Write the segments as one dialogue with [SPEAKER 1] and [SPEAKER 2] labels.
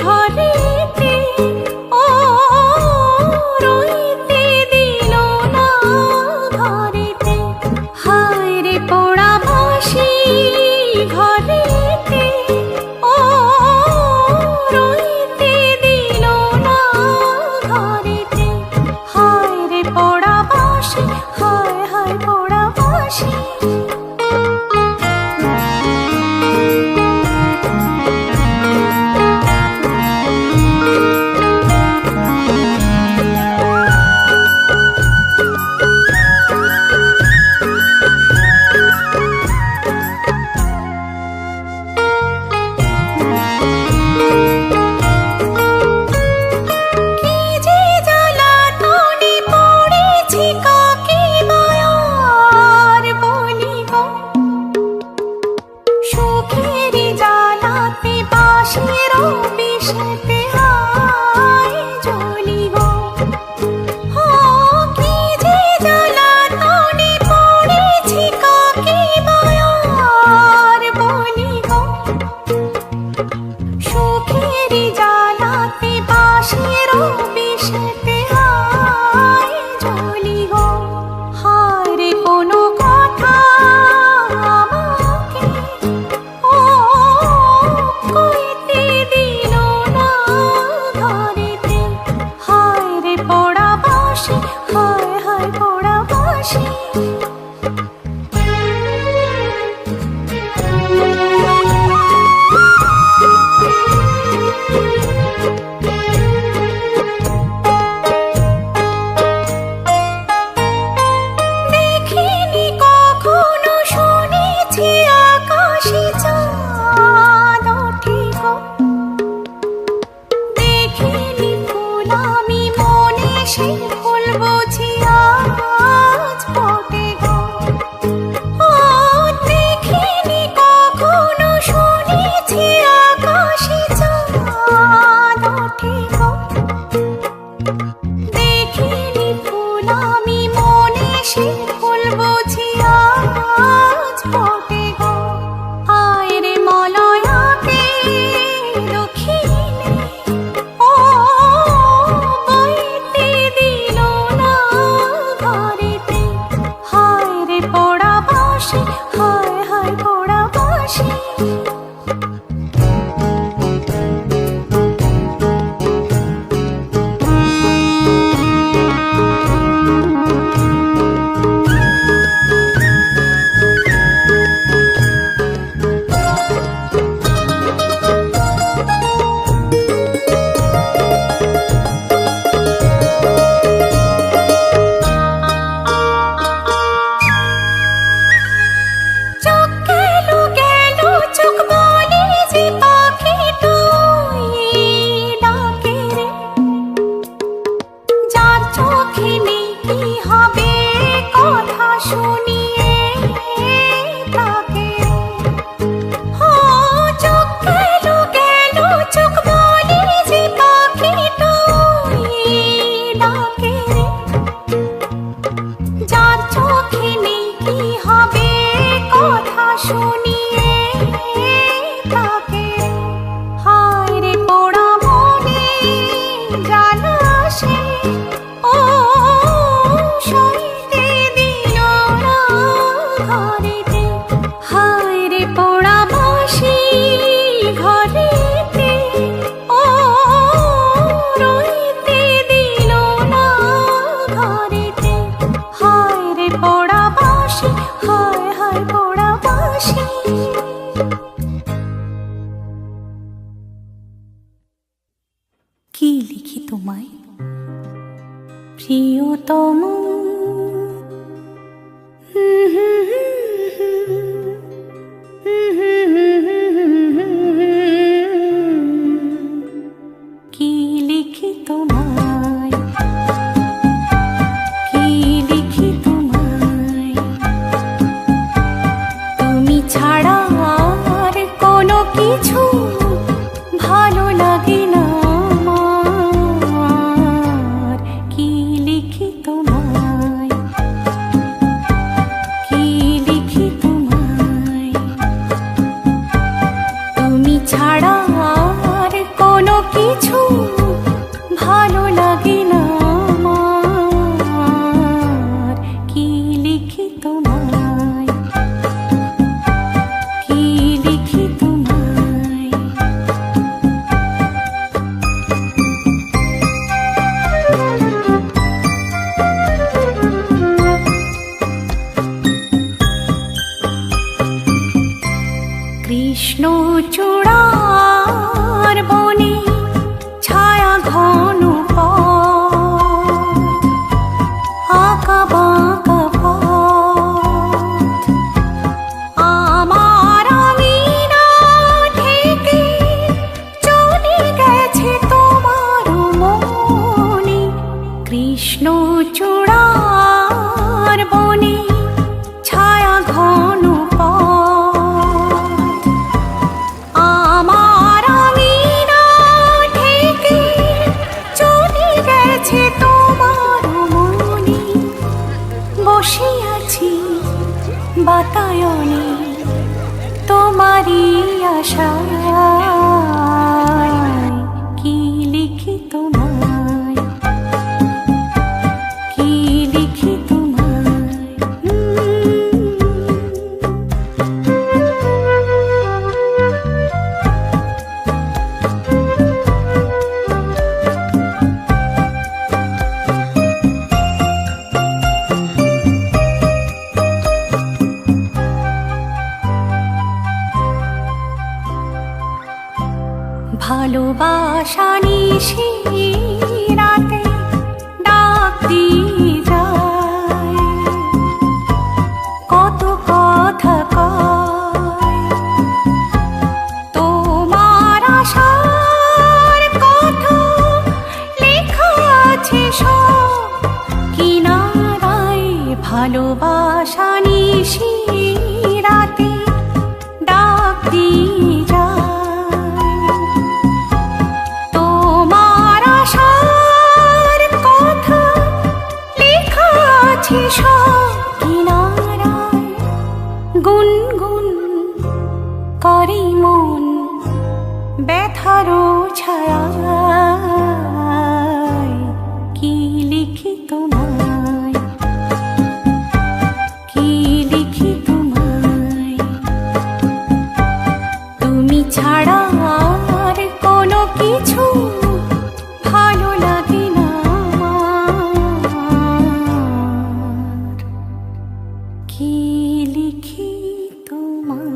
[SPEAKER 1] ঘরেতে ও রইতে দিল না ঘরেতে, হায় রে পোড়া বাঁশি ঘরেতে ও রইতে দিল না ঘরেতে, হায় রে পোড়া বাঁশি, হায় হায় পোড়া বাঁশি। কি লিখি তোমায় প্রিয়তম, কি লিখি তোমায়, কি লিখি তোমায়, তুমি ছাড়া আর কোনো কিছু ভালো লাগে না আমার, কি লিখি তোমায়। কিছু ভালো লাগে না আমার। কি লিখি তোমায়, কি লিখি তোমায়। কৃষ্ণচূড়ার বনে ছায়া ঘন পথ, আঁকা বাঁকা পথ। আমার আঙিনা থেকে চলে গেছে তোমার মনে। কৃষ্ণচূড়ার বনে ছায়া ঘন পথ, আমার আঙিনা থেকে চলে গেছে তোমার মনে। বসে আছি বাতায়নে তোমারই আশায়। কি লিখি তোমায়, কি লিখি তোমায়। ভালোবাসা নিশি রাতে ডাক দিয়ে যায়, কত কথা কয়। তোমার আশার কথা লেখা আছে সব কিনারায়। ভালোবাসা নিশি রাতে ডাক দিয়ে যায়, তোমার আশার কথা লেখা আছে সব কিনারায়। গুনগুন করে মন ব্যথারও ছায়ায়। কি লিখি তোমায়, কি লিখি তোমায়। তুমি ছাড়া আর কোনো কিছু ভালো লাগে না আমার। কি লিখি তোমায়।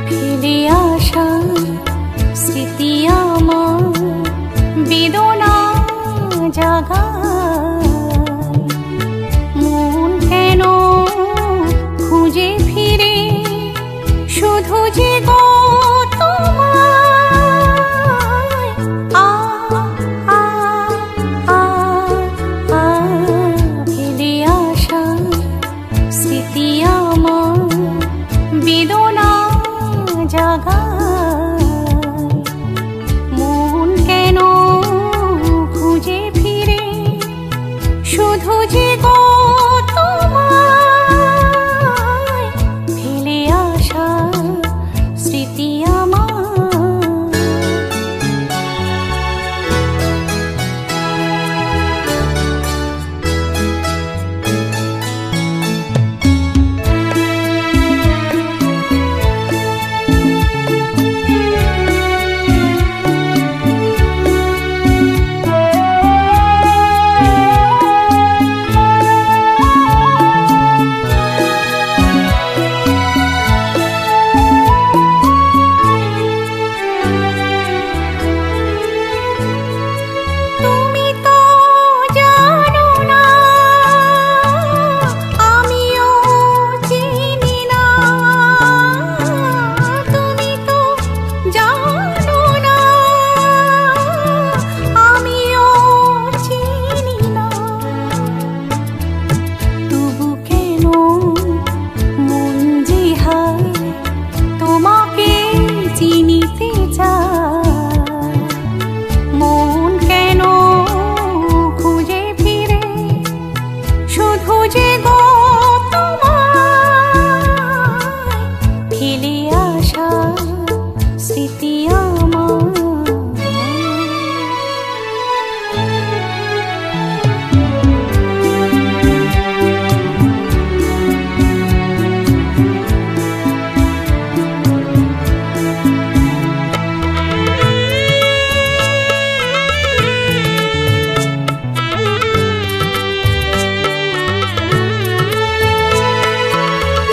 [SPEAKER 1] ফেলে আসা স্মৃতি আমার বেদনা জাগায়। মন কেন খুঁজে ফিরে শুধু যে গো তোমায়। আ আ আ আ ফেলে আসা স্মৃতি আমার বেদনা জাগায়। মন কেন খুঁজে ফিরে শুধু যে গো তোমায়। ফেলে আসা স্মৃতি আমার। স্মৃতি আমার।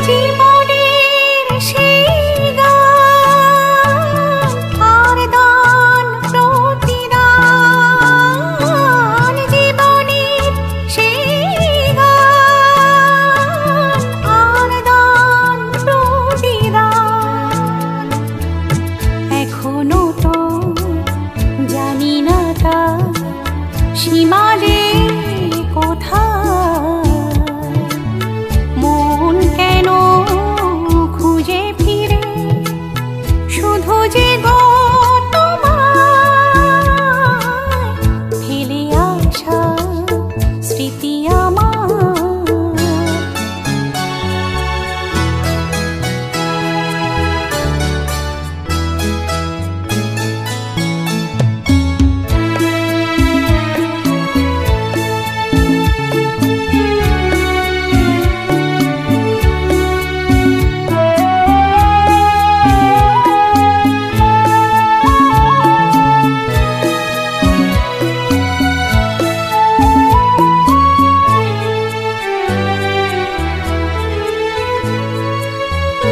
[SPEAKER 1] জীবনের সেই গান আর দান প্রতিদান, জীবনের সেই গান আর দান প্রতিদান, এখনো তো জানি না তা সীমালে কোথায়, মন কেন খুঁজে ফিরে শুধু যে গো তোমায়, ফেলে আসা স্মৃতি আমার।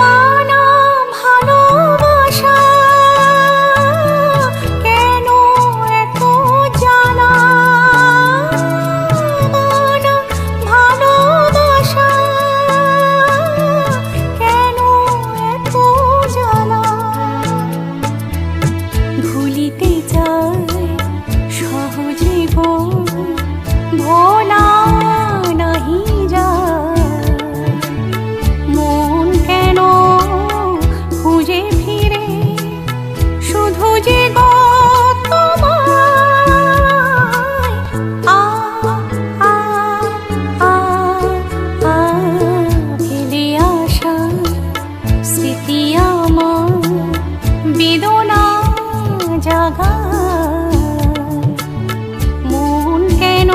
[SPEAKER 1] মানা ভালোবাসা কেন এত জ্বালা, মানা ভালোবাসা কেন এত জ্বালা, ভুলিতে চাই সহজে ভোলা নাহি যায়, মন কেন খুঁজে ফিরে শুধু যে গো তোমায়, আ আ আ আ ফেলে আসা স্মৃতি আমার বেদনা জাগায়, মন কেন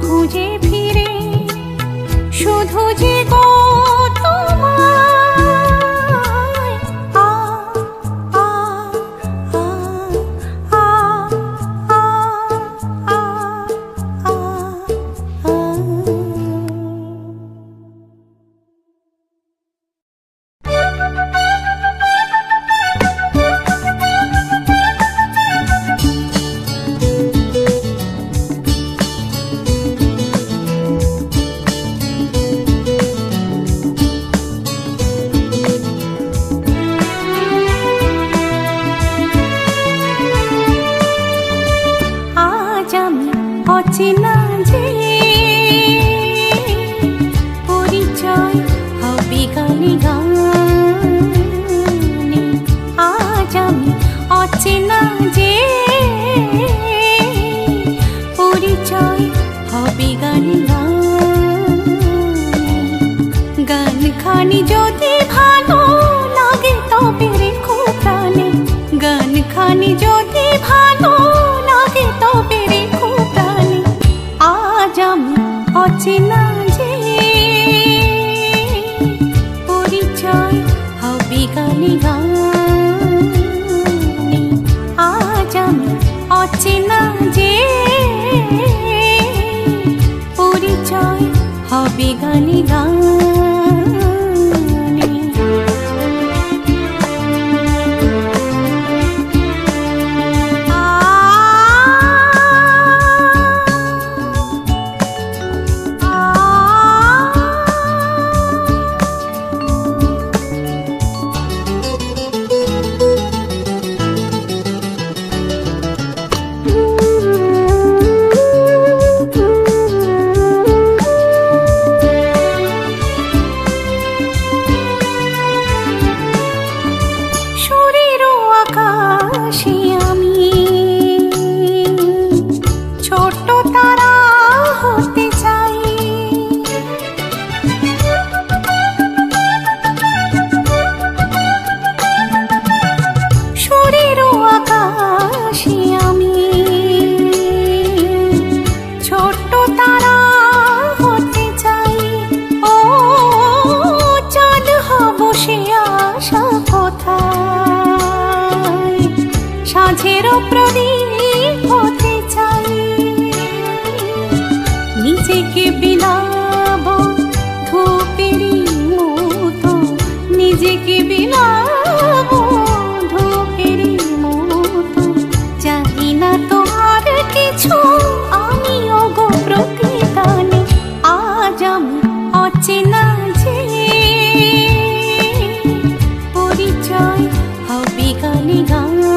[SPEAKER 1] খুঁজে ফিরে শুধু যে গো তোমায়, আ আ আ আ আ আ আ। আজ আমি অচেনা যে পরিচয় হবে গানে গানে, আজ আমি অচেনা যে পরিচয় হবে গানে গানে, গান খানি যদি ভালো লাগে তবে রেখো প্রাণে, গান খানি যদি ভালো লাগে তবে রেখো প্রাণে, আজ আমি অচেনা যে পরিচয় হবে গানে গানে, আজ আমি অচেনা যে পরিচয় হবে গানে গানে। কি বিলাবো ধূপের মতো, জানি না তো আর কিছু আমি ওগো প্রতিদানে। আজ আমি অচেনা যে পরিচয় হবে গানে গানে।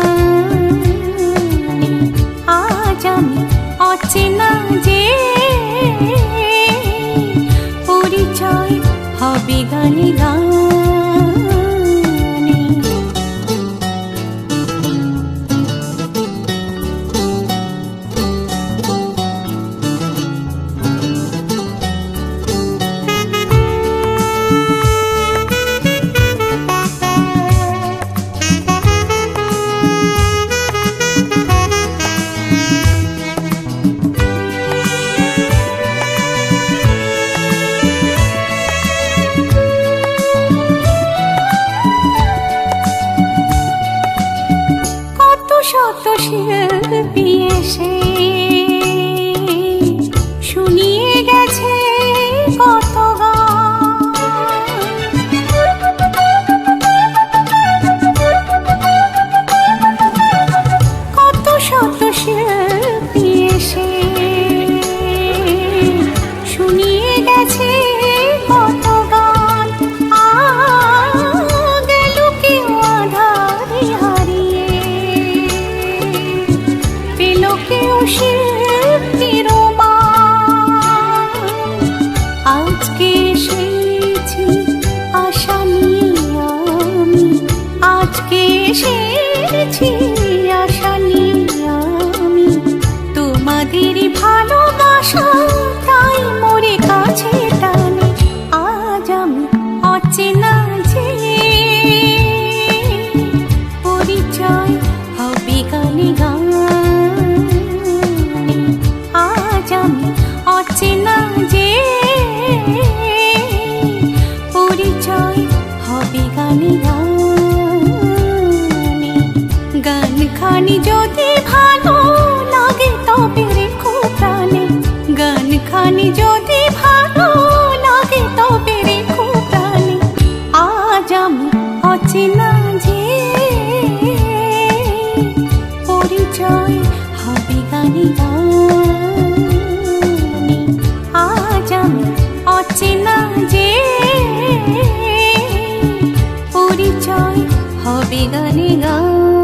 [SPEAKER 1] আজ আমি অচেনা যে পরিচয় হবে গানে গানে। শত শিল্পী এসে শুনিয়ে গেছে কত কত শত শিল্পী এসে শুনিয়ে গেছে কত গান। গেল কেউ আধারে হারিয়ে, পেল কেউ শিল্পীর মান। আজকে এসেছি আশা নিয়ে আমি, আজকে এসেছি আশা নিয়ে আমি, তোমাদের ভালোবাসা তাই মোরে কাছে টানে। আজ আমি অচেনা যে পরিচয় হবে গানে গানে। আজ আমি অচেনা যে পরিচয় হবে গানে গানে। গান খানি যদি ভালো লাগে তবে রেখো প্রাণে, গান খানি যদি ভালো লাগে তবে রেখো প্রাণে। আজ আমি অচেনা যে পরিচয় হবে গানে গানে। আজ আমি অচেনা যে পরিচয় হবে গানে গানে।